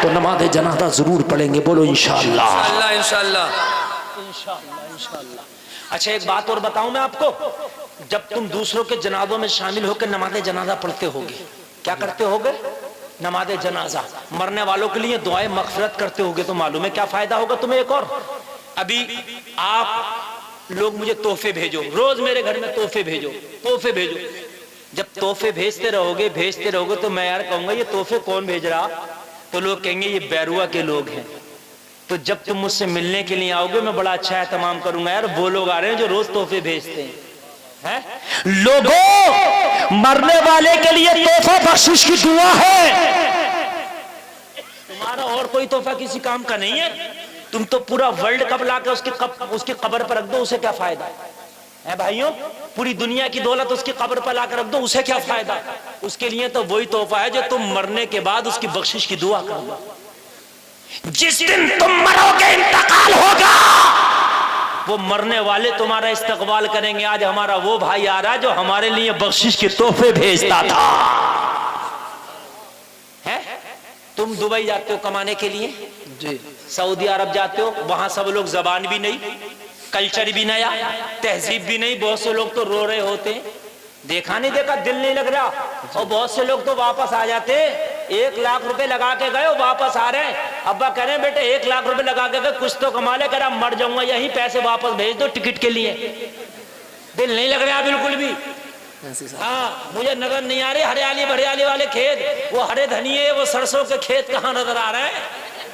تو نماز جنازہ ضرور پڑھیں گے، بولو انشاءاللہ انشاءاللہ۔ انشاءاللہ۔ اچھا ایک بات اور بتاؤں میں آپ کو، جب تم دوسروں کے جنازوں میں شامل ہو کے نماز جنازہ پڑھتے ہوگے، کیا کرتے ہوگے؟ نماز جنازہ، مرنے والوں کے لیے دعائیں مغفرت کرتے ہوگے، تو معلوم ہے کیا فائدہ ہوگا تمہیں؟ ایک اور، ابھی آپ لوگ مجھے تحفے بھیجو، روز میرے گھر میں تحفے بھیجو، تحفے بھیجو، جب تحفے بھیجتے رہو گے تو میں یار کہوں گا یہ تحفے کون بھیج رہا؟ تو لوگ کہیں گے یہ بیروا کے لوگ ہیں۔ تو جب تم مجھ سے ملنے کے لیے آؤ گے میں بڑا اچھا اہتمام کروں گا، یار وہ لوگ آ رہے ہیں جو روز تحفے بھیجتے ہیں۔ لوگوں، مرنے والے کے لیے تحفہ بخشش کی دعا ہے، تمہارا اور کوئی تحفہ کسی کام کا نہیں ہے۔ تم تو پورا ورلڈ کپ لا کے اس کی قبر پر رکھ دو، اسے کیا فائدہ ہے بھائیوں؟ پوری دنیا کی دولت اس کی قبر پر لا کر رکھ دو، اسے کیا فائدہ؟ اس کے لیے تو وہی تحفہ ہے جو تم مرنے کے بعد اس کی بخشش کی دعا کرو۔ جس دن تم مرو گے انتقال ہوگا، وہ مرنے والے تمہارا استقبال کریں گے۔ آج ہمارا وہ بھائی آ رہا ہے جو ہمارے لیے بخشش کے تحفے بھیجتا تھا۔ تم دبئی جاتے ہو کمانے کے لیے، جی، سعودی عرب جاتے ہو، وہاں سب لوگ زبان بھی نہیں، کلچر بھی نیا، تہذیب بھی نہیں، بہت سے لوگ تو رو رہے ہوتے ہیں، دیکھا نہیں دیکھا دل نہیں لگ رہا، اور بہت سے لوگ تو واپس آ جاتے، 1,00,000 روپے لگا کے گئے واپس آ رہے ہیں، ابا کہہ رہے ہیں بیٹے 1,00,000 روپے لگا کے گئے کچھ تو کما لے، کہہ رہا مر جاؤں گا یہی، پیسے واپس بھیج دو ٹکٹ کے لیے، دل نہیں لگ رہا بالکل بھی۔ ہاں مجھے نظر نہیں آ رہے ہریالی بھریالی والے کھیت، وہ ہرے دھنیے وہ سرسوں کے کھیت کہاں نظر آ رہے ہیں؟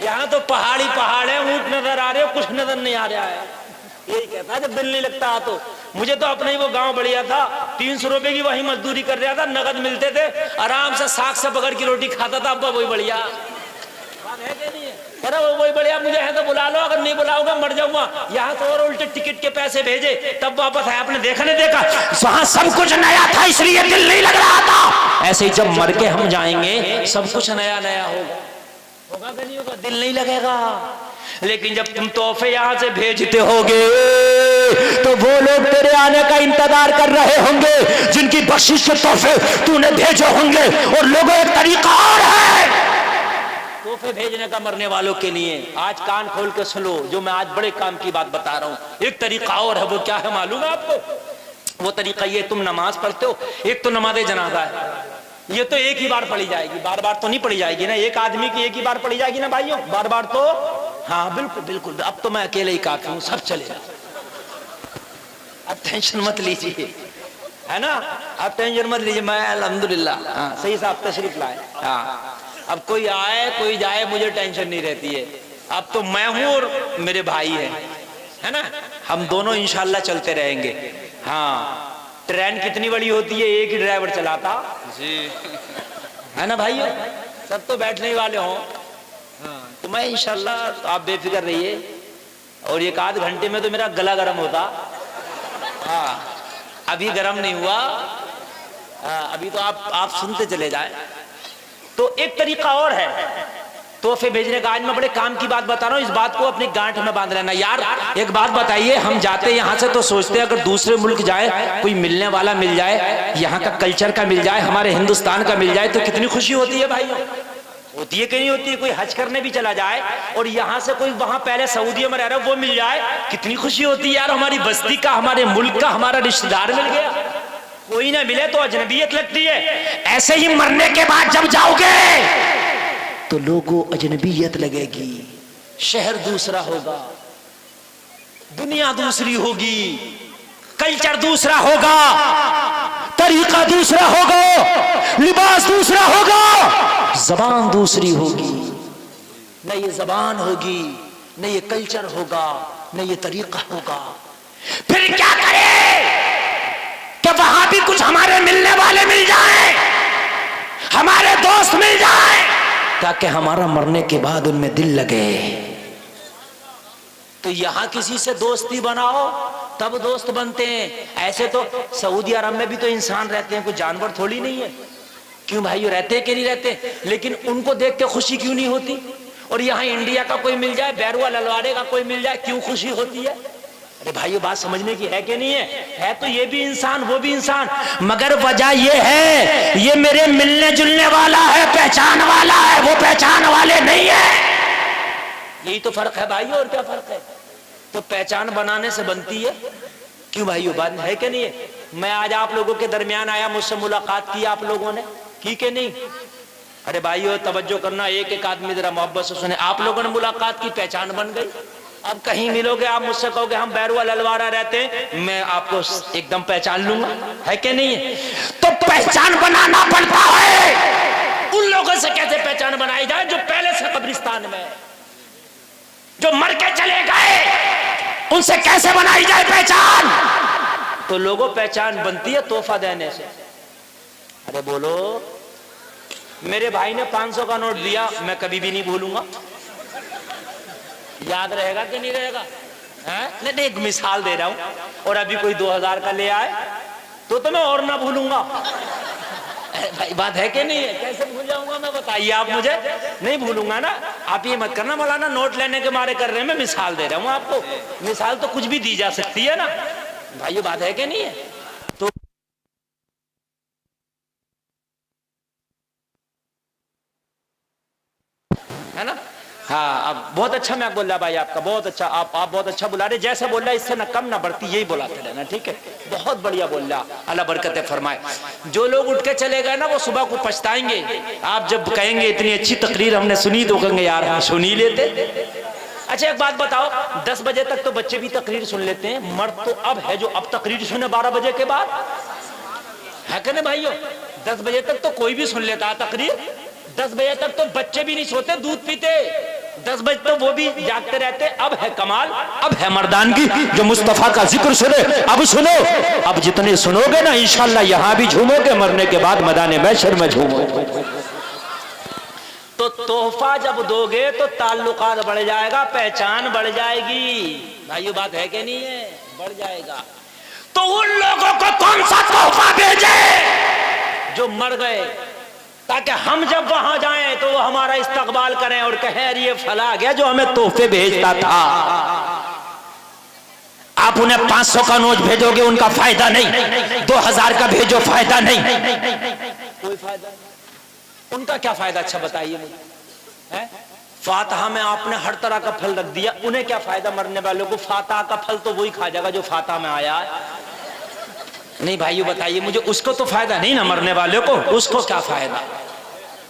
یہاں تو پہاڑی پہاڑ ہیں، اونٹ نظر آ رہے ہیں، کچھ نظر نہیں آ رہا ہے۔ یہی کہتا ہے جب دل نہیں لگتا تو مجھے تو اپنا ہی وہ گاؤں بڑھیا تھا، 300 روپے کی وہی مزدوری کر رہا تھا، نقد ملتے تھے، آرام سے ساگ سے بغیر کی روٹی کھاتا تھا، ابا وہی بڑھیا کہہ رہا وہی بڑھیا، مجھے ہے تو بلا لو، اگر نہیں بلاؤ گا مر جاؤں گا۔ یہاں تو اور الٹے ٹکٹ کے پیسے بھیجے تب واپس آیا، آپ نے دیکھا نہیں دیکھا؟ وہاں سب کچھ نیا تھا اس لیے دل نہیں لگ رہا تھا، ایسے ہی جب مر کے ہم جائیں گے سب کچھ نیا نیا ہوگا، ہوگا کہ نہیں ہوگا؟ دل نہیں لگے گا۔ لیکن جب تم تحفے یہاں سے بھیجتے ہوگے تو وہ لوگ تیرے آنے کا انتظار کر رہے ہوں گے جن کی بخشش کے تحفے تو نے بھیجے ہوں گے۔ اور لوگوں ایک طریقہ اور ہے تحفے بھیجنے کا مرنے والوں کے لیے، آج کان کھول کے سنو جو میں آج بڑے کام کی بات بتا رہا ہوں، ایک طریقہ اور ہے، وہ کیا ہے معلوم ہے آپ کو؟ وہ طریقہ یہ، تم نماز پڑھتے ہو، ایک تو نماز جنازہ ہے، یہ تو ایک ہی بار پڑھی جائے گی، بار بار تو نہیں پڑھی جائے گی نا، ایک آدمی کی ایک ہی بار پڑھی جائے گی نا بھائیوں، بار بار تو ہاں بالکل بالکل، اب تو میں اکیلے ہی کافی ہوں، سب چلے جاؤ، اب ٹینشن مت لیجیے، ہے نا، اب ٹینشن مت لیجیے، میں الحمدللہ ہاں صحیح صاحب تشریف لائے، ہاں اب کوئی آئے کوئی جائے مجھے ٹینشن نہیں رہتی ہے، اب تو میں ہوں اور میرے بھائی ہیں، ہے نا، ہم دونوں انشاءاللہ چلتے رہیں گے۔ ہاں ٹرین کتنی بڑی ہوتی ہے، ایک ہی ڈرائیور چلاتا، جی، ہے نا بھائیو، سب تو بیٹھنے والے ہوں، تو میں انشاءاللہ آپ بے فکر رہیے، اور ایک آدھ گھنٹے میں تو میرا گلا گرم ہوتا، ہاں ابھی گرم نہیں ہوا، ابھی تو آپ سنتے چلے جائیں۔ تو ایک طریقہ اور ہے تحفے بھیجنے کا، آج میں بڑے کام کی بات بتا رہا ہوں، اس بات کو اپنی گانٹھ میں باندھ لینا۔ یار ایک بات بتائیے، ہم جاتے یہاں سے تو سوچتے ہیں اگر دوسرے ملک جائے کوئی ملنے والا مل جائے، یہاں کا کلچر کا مل جائے، ہمارے ہندوستان کا مل جائے تو کتنی خوشی ہوتی ہے بھائی، ہوتی ہے کہ نہیں ہوتی ہے؟ کوئی حج کرنے بھی چلا جائے اور یہاں سے کوئی وہاں پہلے سعودیہ میں رہ رہا ہے وہ مل جائے، کتنی خوشی ہوتی ہے یار، ہماری بستی کا، ہمارے ملک کا، ہمارا رشتہ دار مل گیا۔ کوئی نہ ملے تو اجنبیت لگتی ہے، ایسے ہی مرنے کے بعد جب جاؤ گے تو لوگوں اجنبیت لگے گی، شہر دوسرا ہوگا، دنیا دوسری ہوگی، کلچر دوسرا ہوگا، طریقہ دوسرا ہوگا، لباس دوسرا ہوگا، زبان دوسری ہوگی، نہ یہ زبان ہوگی، نہ یہ کلچر ہوگا، نہ یہ طریقہ ہوگا۔ پھر کیا کرے کہ وہاں بھی کچھ ہمارے ملنے والے مل جائیں، ہمارے دوست مل جائیں، تاکہ ہمارا مرنے کے بعد ان میں دل لگے۔ تو یہاں کسی سے دوستی بناؤ تب دوست بنتے ہیں، ایسے تو سعودی عرب میں بھی تو انسان رہتے ہیں، کوئی جانور تھوڑی نہیں ہے، کیوں بھائیو رہتے کہ نہیں رہتے؟ لیکن ان کو دیکھ کے خوشی کیوں نہیں ہوتی؟ اور یہاں انڈیا کا کوئی مل جائے، بیروا للواڑے کا کوئی مل جائے، کیوں خوشی ہوتی ہے؟ ارے بھائیو بات سمجھنے کی ہے کہ نہیں ہے تو یہ بھی انسان وہ بھی انسان، مگر وجہ یہ ہے یہ میرے ملنے جلنے والا ہے، پہچان والا ہے، وہ پہچان والے نہیں ہے۔ یہی تو فرق ہے بھائی، اور کیا فرق ہے؟ تو پہچان بنانے سے بنتی ہے، کیوں بھائیو؟ بات ہے کہ نہیں ہے؟ میں آج آپ لوگوں کے درمیان آیا، مجھ سے ملاقات کی آپ لوگوں نے، کی کہ نہیں؟ ارے بھائیو توجہ کرنا، ایک ایک آدمی ذرا محبت سے سنے، آپ لوگوں نے ملاقات کی، پہچان بن گئی۔ اب کہیں ملو گے آپ مجھ سے کہو گے ہم بیروا للوارا رہتے ہیں، میں آپ کو ایک دم پہچان لوں گا، ہے کہ نہیں ہے؟ تو پہچان بنانا پڑتا ہے۔ ان لوگوں سے کیسے پہچان بنائی جائے جو پہلے سے قبرستان میں، جو مر کے چلے گئے، ان سے کیسے بنائی جائے پہچان؟ تو لوگوں پہچان بنتی ہے تحفہ دینے سے۔ ارے بولو، میرے بھائی نے 500 کا نوٹ دیا، میں کبھی بھی نہیں بھولوں گا، یاد رہے گا کہ نہیں رہے گا؟ نہیں ایک مثال دے رہا ہوں، اور ابھی کوئی 2000 کا لے آئے تو میں اور نہ بھولوں گا، بھائی بات ہے کہ نہیں ہے؟ کیسے بھول جاؤں گا میں، بتائیے آپ مجھے؟ نہیں بھولوں گا نا۔ آپ یہ مت کرنا مولانا نوٹ لینے کے مارے کر رہے ہیں، میں مثال دے رہا ہوں آپ کو، مثال تو کچھ بھی دی جا سکتی ہے نا بھائی، بات ہے کہ نہیں ہے؟ تو ہے نا؟ ہاں اب بہت اچھا میں بول رہا بھائی، آپ کا بہت اچھا، آپ بہت اچھا بلا رہے، جیسا بول رہا ہے اس سے نہ کم نہ بڑھتی، یہی بولاتے رہنا، ٹھیک ہے؟ بہت بڑھیا بول رہا، اللہ برکتیں فرمائے۔ جو لوگ اٹھ کے چلے گئے نا وہ صبح کو پچھتائیں گے، آپ جب کہیں گے اتنی اچھی تقریر ہم نے سنی تو کہیں گے یار ہم سن ہی لیتے۔ اچھا ایک بات بتاؤ، 10 بجے تک تو بچے بھی تقریر سن لیتے ہیں، مرد تو اب ہے جو اب تقریر سنے 12 بجے کے بعد، ہے کہ نہیں بھائیو؟ 10 بجے تک تو کوئی بھی سن لیتا ہے تقریر، 10 بجے تک تو بچے بھی نہیں سوتے، دودھ پیتے، 10 بجے تو وہ بھی جاگتے رہتے۔ اب ہے کمال، اب ہے مردانگی، جو مصطفیٰ کا ذکر سنے اب سنو، اب جتنے سنو گے نا انشاءاللہ یہاں بھی جھومو گے، مرنے کے بعد میدان محشر میں جھومو گے۔ تو تحفہ جب دو گے تو تعلقات بڑھ جائے گا، پہچان بڑھ جائے گی، بھائیو بات ہے کہ نہیں ہے؟ بڑھ جائے گا۔ تو ان لوگوں کو کون سا تحفہ بھیجے جو مر گئے، تاکہ ہم جب وہاں جائیں تو وہ ہمارا استقبال کریں اور کہیں یہ فلاں گیا جو ہمیں تحفے بھیجتا تھا۔ آپ انہیں 500 کا نوٹ بھیجو گے ان کا فائدہ نہیں، 2000 کا بھیجو فائدہ نہیں، کوئی فائدہ نہیں، ان کا کیا فائدہ؟ اچھا بتائیے مجھے۔ فاتحہ میں آپ نے ہر طرح کا پھل رکھ دیا، انہیں کیا فائدہ؟ مرنے والوں کو فاتحہ کا پھل تو وہی کھا جائے گا جو فاتحہ میں آیا ہے، نہیں بھائیو بتائیے مجھے، اس کو تو فائدہ نہیں نا، مرنے والوں کو اس کو کیا فائدہ؟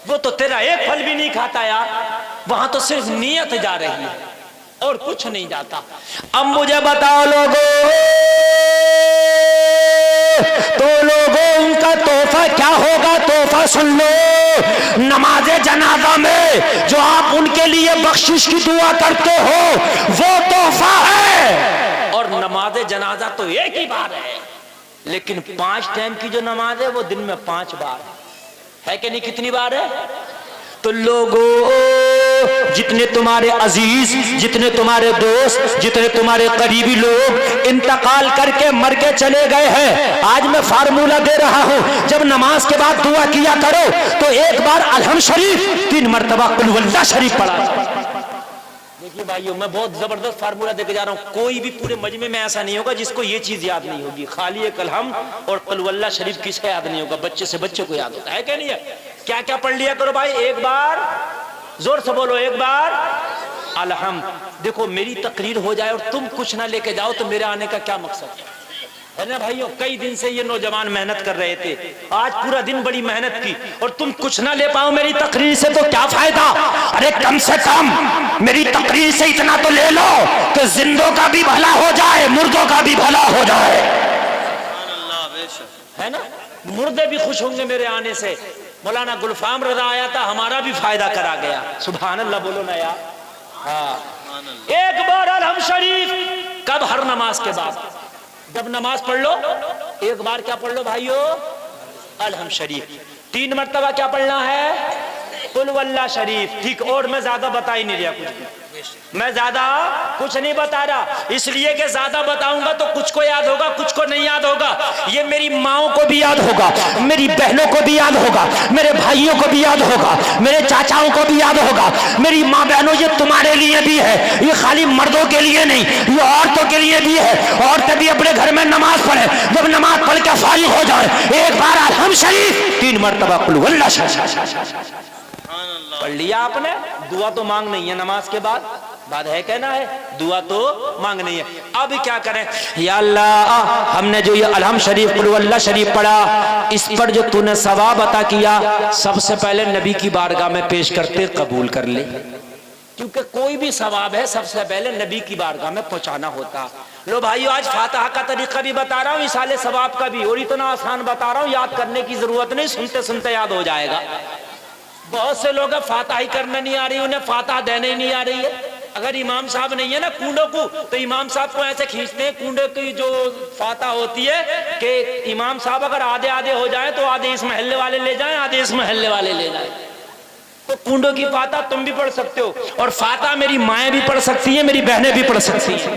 وہ تو تیرا ایک پھل بھی نہیں کھاتا یار، وہاں تو صرف نیت جا رہی ہے اور کچھ نہیں جاتا۔ اب مجھے بتاؤ لوگوں، تو لوگوں ان کا تحفہ کیا ہوگا؟ تحفہ سن لو، نماز جنازہ میں جو آپ ان کے لیے بخشش کی دعا کرتے ہو وہ تحفہ ہے، اور نماز جنازہ تو ایک ہی بار ہے، لیکن 5 ٹائم کی جو نماز ہے وہ دن میں 5 بار ہے کہ نہیں؟ کتنی بار ہے؟ تو لوگوں جتنے تمہارے عزیز، جتنے تمہارے دوست، جتنے تمہارے قریبی لوگ انتقال کر کے مر کے چلے گئے ہیں، آج میں فارمولہ دے رہا ہوں، جب نماز کے بعد دعا کیا کرو تو ایک بار الحمد شریف 3 مرتبہ قل هو اللہ شریف پڑھا۔ دیکھیے بھائیو میں بہت زبردست فارمولہ دے کے جا رہا ہوں، کوئی بھی پورے مجمع میں ایسا نہیں ہوگا جس کو یہ چیز یاد نہیں ہوگی، خالی ایک الحمد اور قل هو اللہ شریف کسے یاد نہیں ہوگا؟ بچے سے بچے کو یاد ہوتا ہے کہ نہیں ہے؟ کیا کیا پڑھ لیا کرو بھائی؟ ایک بار زور سے بولو، ایک بار الحمد۔ دیکھو میری تقریر ہو جائے اور تم کچھ نہ لے کے جاؤ تو میرے آنے کا کیا مقصد ہے نا بھائیو؟ کئی دن سے یہ نوجوان محنت کر رہے تھے، آج پورا دن بڑی محنت کی اور تم کچھ نہ لے پاؤ میری تقریر سے تو کیا فائدہ؟ ارے کم سے کم میری تقریر سے اتنا تو لے لو کہ زندوں کا بھی بھلا ہو جائے، مردوں کا بھی بھلا ہو جائے، ہے نا؟ مردے بھی خوش ہوں گے میرے آنے سے۔ مولانا گلفام رضا آیا تھا، ہمارا بھی فائدہ کرا گیا، سبحان اللہ بولو نا یار۔ ہاں ایک بار الحمد شریف، کب؟ ہر نماز کے بعد، جب نماز پڑھ لو ایک بار کیا پڑھ لو بھائیو؟ الحمد شریف۔ 3 مرتبہ کیا پڑھنا ہے؟ قل هو اللہ شریف، ٹھیک؟ اور میں زیادہ بتا ہی نہیں رہا کچھ بھی، میں زیادہ کچھ نہیں بتا رہا، اس لیے کہ زیادہ بتاؤں گا تو کچھ کو یاد ہوگا کچھ کو نہیں یاد ہوگا۔ یہ میری ماؤں کو بھی یاد ہوگا، میری بہنوں کو بھی یاد ہوگا، میرے بھائیوں کو بھی یاد ہوگا، میرے چاچاؤں کو بھی یاد ہوگا۔ میری ماں بہنوں یہ تمہارے لیے بھی ہے، یہ خالی مردوں کے لیے نہیں، یہ عورتوں کے لیے بھی ہے۔ عورتیں بھی اپنے گھر میں نماز پڑھیں، جب نماز پڑھ کے فارغ ہو جائے ایک بار الحمد شریف 3 مرتبہ قل هو اللہ شریف پڑھ لیا آپ نے، دعا تو مانگ نہیں ہے نماز کے بعد، بات ہے کہنا ہے، دعا تو مانگنی ہے۔ اب کیا کریں؟ یا اللہ ہم نے جو یہ الحمد شریف قل هو اللہ شریف پڑھا، اس پر جو تو نے ثواب عطا کیا، سب سے پہلے نبی کی بارگاہ میں پیش کرتے قبول کر لے، کیونکہ کوئی بھی ثواب ہے سب سے پہلے نبی کی بارگاہ میں پہنچانا ہوتا۔ لو بھائیو، آج فاتحہ کا طریقہ بھی بتا رہا ہوں، ایصال ثواب کا بھی، اور اتنا آسان بتا رہا ہوں، یاد کرنے کی ضرورت نہیں، سنتے سنتے یاد ہو جائے گا۔ بہت سے لوگ فاتحہ ہی کرنے نہیں آ رہی، انہیں فاتحہ دینے ہی نہیں آ رہی ہے۔ اگر امام صاحب نہیں ہے نا کنڈوں کو، تو امام صاحب کو ایسے کھینچتے ہیں، کنڈوں کی جو فاتحہ ہوتی ہے کہ امام صاحب اگر آدھے آدھے ہو جائیں تو آدھے اس محلے والے لے جائیں، آدھے اس محلے والے لے جائیں۔ تو کنڈوں کی فاتحہ تم بھی پڑھ سکتے ہو، اور فاتحہ میری مائیں بھی پڑھ سکتی ہیں، میری بہنیں بھی پڑھ سکتی ہیں۔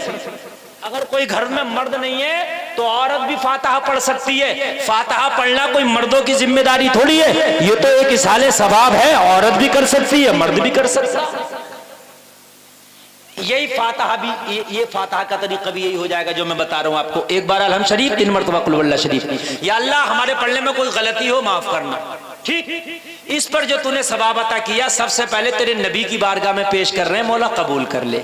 اگر کوئی گھر میں مرد نہیں ہے تو عورت بھی فاتحہ پڑھ سکتی ہے۔ فاتحہ پڑھنا کوئی مردوں کی ذمہ داری تھوڑی ہے، یہ تو ایک ایصال ثواب ہے، عورت بھی کر سکتی ہے، مرد بھی کر سکتا ہے۔ یہی فاتحہ بھی، یہ فاتحہ کا طریقہ بھی یہی ہو جائے گا جو میں بتا رہا ہوں آپ کو۔ ایک بار الحمد شریف، 3 مرتبہ قل هو اللہ شریف۔ یا اللہ ہمارے پڑھنے میں کوئی غلطی ہو معاف کرنا، ٹھیک؟ اس پر جو تو نے ثواب عطا کیا، سب سے پہلے تیرے نبی کی بارگاہ میں پیش کر رہے ہیں، مولا قبول کر لے،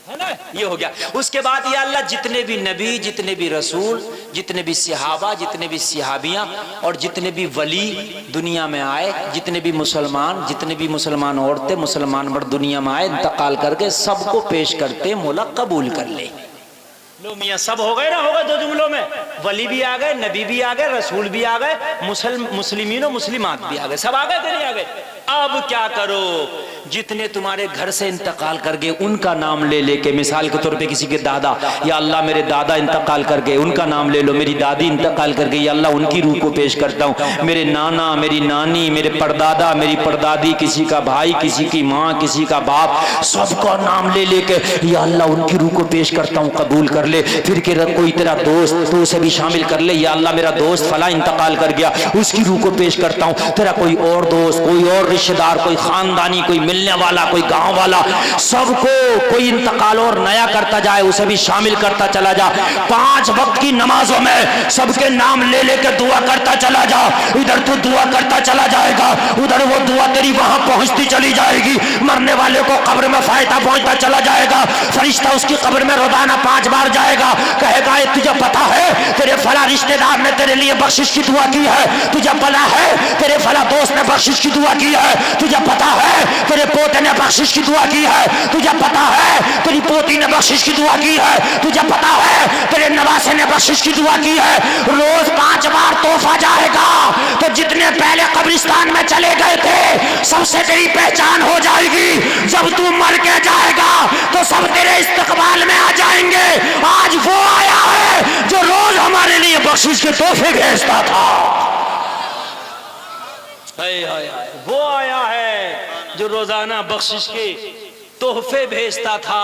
ہے نا؟ یہ ہو گیا۔ اس کے بعد یا اللہ جتنے بھی نبی، جتنے بھی رسول، جتنے بھی صحابہ، جتنے بھی صحابیاں، اور جتنے بھی ولی دنیا میں آئے، جتنے بھی مسلمان، جتنے بھی مسلمان عورتیں، مسلمان مرد دنیا میں آئے، انتقال کر کے سب کو پیش کرتے مولا قبول کر لے۔ لو میاں سب ہو گئے نا، ہو گئے 2 جملوں میں، ولی بھی آ گئے، نبی بھی آ گئے، رسول بھی آ گئے، مسلمین و مسلمات بھی آ گئے، سب آ گئے کہ نہیں آ گئے؟ اب کیا کرو؟ جتنے تمہارے گھر سے انتقال کر گئے ان کا نام لے لے کے، مثال کے طور پہ کسی کے دادا، یا اللہ میرے دادا انتقال کر گئے، ان کا نام لے لو۔ میری دادی انتقال کر گئی، یا اللہ ان کی روح کو پیش کرتا ہوں۔ میرے نانا، میری نانی، میرے پردادا، میری پردادی، کسی کا بھائی، کسی کی ماں، کسی کا باپ، سب کا نام لے لے کے یا اللہ ان کی روح کو پیش کرتا ہوں، قبول کر لے۔ پھر کہ کوئی تیرا دوست تو اسے بھی شامل کر لے، یا اللہ میرا دوست فلاں انتقال کر گیا، اس کی روح کو پیش کرتا ہوں۔ تیرا کوئی اور دوست، کوئی اور رشتہ دار، کوئی خاندانی، کوئی ملنے والا، کوئی گاؤں والا، سب کو کوئی انتقال اور نیا کرتا جائے، اسے بھی شامل کرتا چلا جا۔ 5 وقت کی نمازوں میں سب کے نام لے لے کے دعا کرتا چلا جا۔ ادھر تو دعا کرتا چلا جائے گا، ادھر وہ دعا تیری وہاں پہنچتی چلی جائے گی۔ مرنے والے کو قبر میں فائدہ پہنچتا چلا جائے گا۔ فرشتہ اس کی قبر میں روزانہ 5 بار جائے گا، کہے گا تجھے پتا ہے تیرے فلاں رشتہ دار نے تیرے لیے بخشش کی دعا کی ہے، تجھے پتا ہے تیرے فلاں دوست نے بخشش کی دعا کی ہے، تجھے پتا ہے تیرے پوتے نے بخشش کی دعا کی ہے، تجھے پتا ہے تیری پوتی نے بخشش کی دعا کی ہے، تجھے پتا ہے تیرے نواسے نے بخشش کی دعا کی ہے۔ روز 5 بار تحفہ جائے گا، تو جتنے پہلے قبرستان میں چلے گئے تھے سب سے تیری پہچان ہو جائے گی۔ جب تو مر کے جائے گا تو سب تیرے استقبال میں آ جائیں گے۔ آج وہ آیا ہے جو روز ہمارے لیے بخشش کے تحفے بھیجتا تھا، وہ آیا ہے جو روزانہ بخشش کے تحفے بھیجتا تھا۔